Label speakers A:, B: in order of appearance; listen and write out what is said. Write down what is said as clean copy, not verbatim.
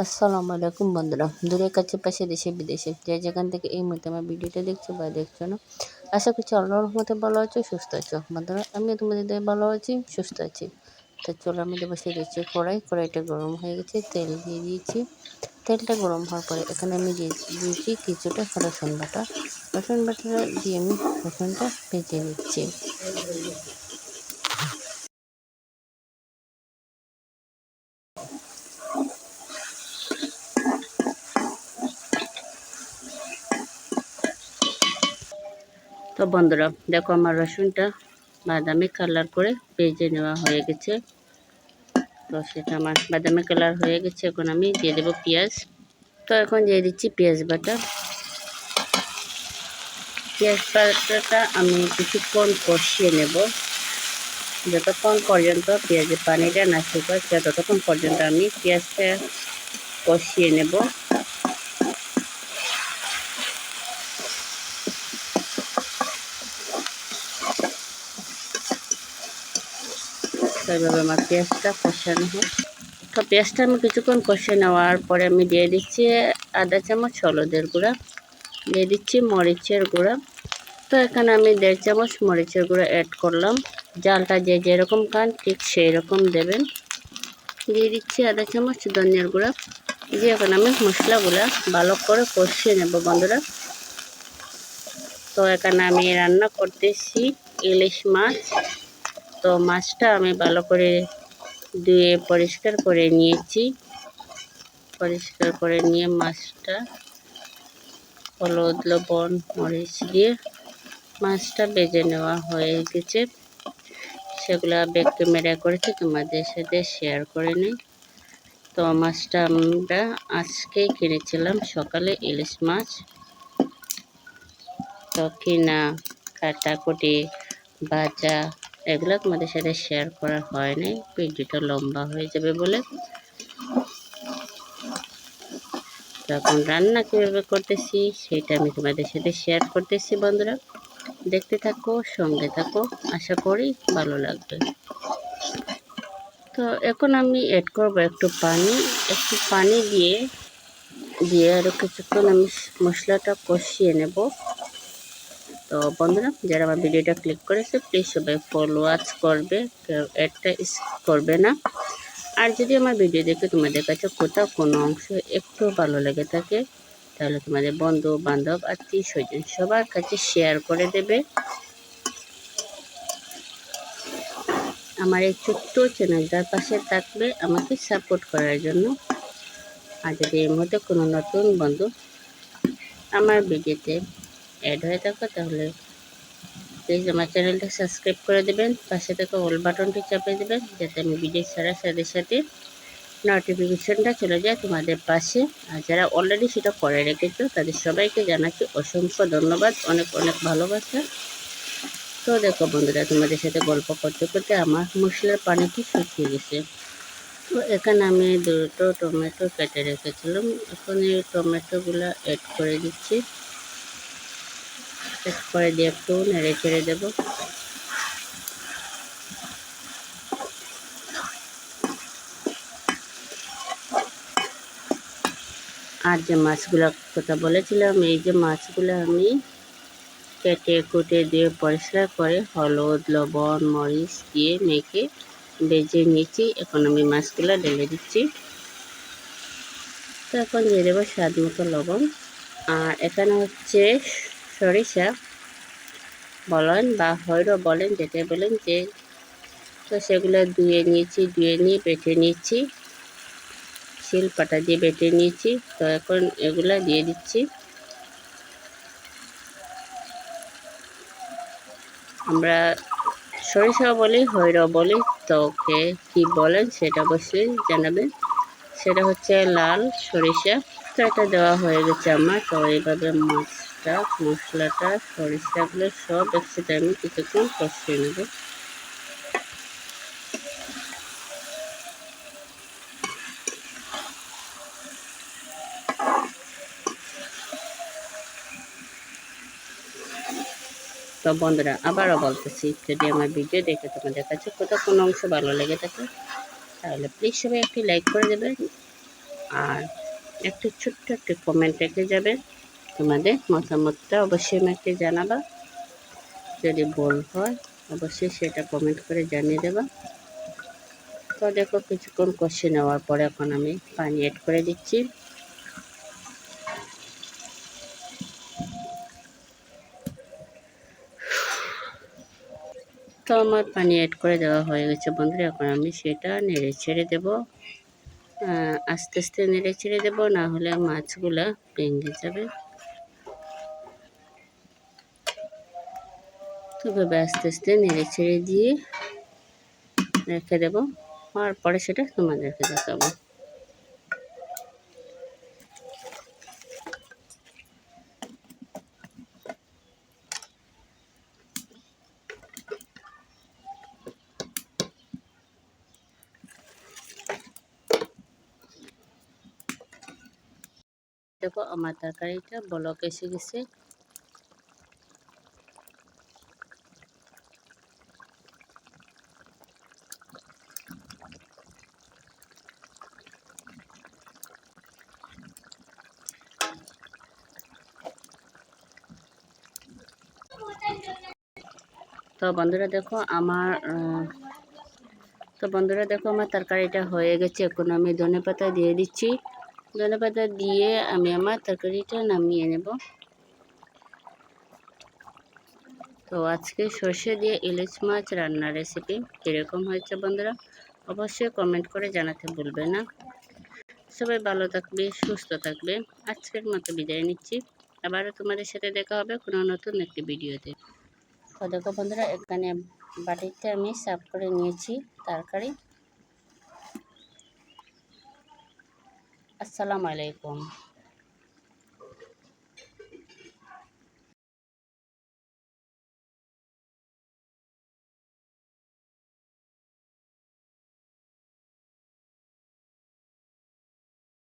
A: আসসালামু আলাইকুম বন্ধুরা, দূরের কাছে পাশে দেশে বিদেশে যে যেখান থেকে এই মুহূর্তে আমার ভিডিওটা দেখছো বা দেখছো না, আশা করছি আল্লাহর রহমতে ভালো আছো, সুস্থ আছো। বন্ধুরা, আমিও তোমাদের দিয়ে ভালো আছি, সুস্থ আছি। তো চুলার মধ্যে বসিয়ে দিচ্ছি কড়াইটা গরম হয়ে গেছে, তেল দিয়ে দিয়েছি। তেলটা গরম হওয়ার পরে এখানে আমি দিয়ে দিয়েছি কিছুটা রসুন বাটা দিয়ে আমি রসুনটা ভেজে নিচ্ছি। তো বন্ধুরা দেখো, আমার রসুনটা বাদামি কালার করে ভেজে নেওয়া হয়ে গেছে। তো সেটা আমার বাদামি কালার হয়ে গেছে। এখন আমি দিয়ে দেবো পেঁয়াজ। তো এখন দিয়ে দিচ্ছি পেঁয়াজ বাটা। পেঁয়াজ বাটাটা আমি কিছুক্ষণ কষিয়ে নেব। যতক্ষণ পর্যন্ত পেঁয়াজের পানিটা না শুকাচ্ছে ততক্ষণ পর্যন্ত আমি পেঁয়াজটা কষিয়ে নেব। এইভাবে আমার পেঁয়াজটা কষানো হোক। তো পেঁয়াজটা আমি কিছুক্ষণ কষে নেওয়ার পরে আমি দিয়ে দিচ্ছি আধা চামচ হলুদের গুঁড়া, দিয়ে দিচ্ছি মরিচের গুঁড়া। তো এখানে আমি 1.5 চামচ মরিচের গুঁড়া অ্যাড করলাম। জালটা যে যেরকম খান ঠিক সেই রকম দেবেন। দিয়ে দিচ্ছি আধা চামচ ধনিয়ার গুঁড়া। দিয়ে এখন আমি মশলাগুলা ভালো করে কষিয়ে নেব বন্ধুরা। তো এখানে আমি রান্না করতেছি ইলিশ মাছ। তো মাছটা আমি ভালো করে ধুয়ে পরিষ্কার করে নিয়েছি। পরিষ্কার করে নিয়ে মাছটা হলুদ লবণ মরিচ দিয়ে মাছটা ভেজে নেওয়া হয়ে গেছে। সেগুলা ব্যাক ক্যামেরা করেছি, তোমাদের সাথে শেয়ার করে নিই। তো মাছটা আমরা আজকেই কিনেছিলাম সকালে, ইলিশ মাছ। তো কিনা কাটাকুটি ভাজা এগুলো তোমাদের সাথে শেয়ার করা হয়নি, ভিডিওটা লম্বা হয়ে যাবে বলে। তো এখন রান্না কীভাবে করতেছি সেটা আমি তোমাদের সাথে শেয়ার করতেছি বন্ধুরা। দেখতে থাকো, সঙ্গে থাকো, আশা করি ভালো লাগবে। তো এখন আমি অ্যাড করবো একটু পানি দিয়ে আরও কিছুক্ষণ আমি মশলাটা কষিয়ে নেব। তো বন্ধুরা, যারা আমার ভিডিওটা ক্লিক করেছে প্লিজ সবাই ফুল ওয়াচ করবে, কেউ অ্যাডটা স্কিপ করবে না। আর যদি আমার ভিডিও দেখে তোমাদের কাছে কোথাও কোনো অংশ একটু ভালো লেগে থাকে তাহলে তোমাদের বন্ধু বান্ধব আত্মীয় স্বজন সবার কাছে শেয়ার করে দেবে। আমার এই ছোট্ট চ্যানেলটার পাশে থাকবে আমাকে সাপোর্ট করার জন্য। আর যদি এর মধ্যে কোনো নতুন বন্ধু আমার ভিডিওতে অ্যাড হয়ে থাকো তাহলে প্লিজ আমার চ্যানেলটা সাবস্ক্রাইব করে দেবেন। পাশে থাকা অল বাটনটি চাপিয়ে দেবেন যাতে আমি ভিডিও ছাড়ার সাথে সাথে নোটিফিকেশনটা চলে যায় তোমাদের পাশে। আর যারা অলরেডি সেটা করে রেখেছো তাদের সবাইকে জানাচ্ছি অসংখ্য ধন্যবাদ, অনেক অনেক ভালোবাসা। তো দেখো বন্ধুরা, তোমাদের সাথে গল্প করতে করতে আমার মশলার পানিটি শুকিয়ে গেছে। তো এখানে আমি 2টো টমেটো কেটে রেখেছিলাম। এখন এই টমেটোগুলো অ্যাড করে দিচ্ছি। অ্যাড করে দিয়ে একটু নেড়ে চেড়ে দেবো। আর যে মাছগুলো কথা বলেছিলাম, এই যে মাছগুলো আমি কেটে কুটে দিয়ে পরিষ্কার করে হলুদ লবণ মরিচ দিয়ে মেখে ভেজে নিয়েছি। এখন আমি মাছগুলো ঢেলে দিচ্ছি। তো এখন দিয়ে দেবো স্বাদ মতো লবণ। আর এখানে হচ্ছে সরিষা বলেন বা হয়রো বলেন, যেটা বলেন যে, তো সেগুলো ধুয়ে নিয়ে বেটে নিয়েছি, শিলপাটা দিয়ে বেটে নিয়েছি। তো এখন এগুলা দিয়ে দিচ্ছি। আমরা সরিষা বলি, হয়রো বলি, তো কে কী বলেন সেটা অবশ্যই জানাবেন। সেটা হচ্ছে লাল সরিষা। তো এটা দেওয়া হয়ে গেছে আমার। তো এইভাবে মাছটা মশলাটা সরিষাগুলো সব একসাথে আমি কিছুক্ষণ কষিয়ে নেব। তো বন্ধুরা, আবারও বলতেছি, যদি আমার ভিডিও দেখে তোমাদের কাছে কোথাও কোনো অংশ ভালো লেগে থাকে তাহলে প্লিজ সবাই একটি লাইক করে দেবেন। আর একটু ছোট্ট একটি কমেন্ট রেখে যাবে, তোমাদের মতামতটা অবশ্যই আমাকে জানাবা। যদি ভুল হয় অবশ্যই সেটা কমেন্ট করে জানিয়ে দেবা। তো দেখো কিছুক্ষণ কষে নেওয়ার পরে এখন আমি পানি অ্যাড করে দিচ্ছি। তো আমার পানি অ্যাড করে দেওয়া হয়ে গেছে বন্ধুরা, এখন আমি সেটা নেড়ে ছেড়ে দেবো। আস্তে আস্তে নেড়ে ছেড়ে দেবো, না হলে মাছগুলা ভেঙে যাবে। তো এভাবে আস্তে আস্তে নেড়ে ছেড়ে দিয়ে রেখে দেবো, আর পরে সেটা তোমাদেরকে দেখাবো। দেখো আমার তরকারিটা বলক এসে গেছে। তো বন্ধুরা দেখো আমার তরকারিটা হয়ে গেছে। এখন আমি ধনেপাতা দিয়ে দিচ্ছি। ধনেপাতা দিয়ে আমি আমার তরকারিটা নামিয়ে নেব। তো আজকে সর্ষে দিয়ে ইলিশ মাছ রান্নার রেসিপি কীরকম হয়েছে বন্ধুরা অবশ্যই কমেন্ট করে জানাতে ভুলবে না। সবাই ভালো থাকবে, সুস্থ থাকবে। আজকের মতো বিদায় নিচ্ছি। আবারও তোমাদের সাথে দেখা হবে কোনো নতুন একটি ভিডিওতে। তো দেখো বন্ধুরা এখানে বাটিতে আমি সার্ভ করে নিয়েছি তরকারি। আসসালামু আলাইকুম।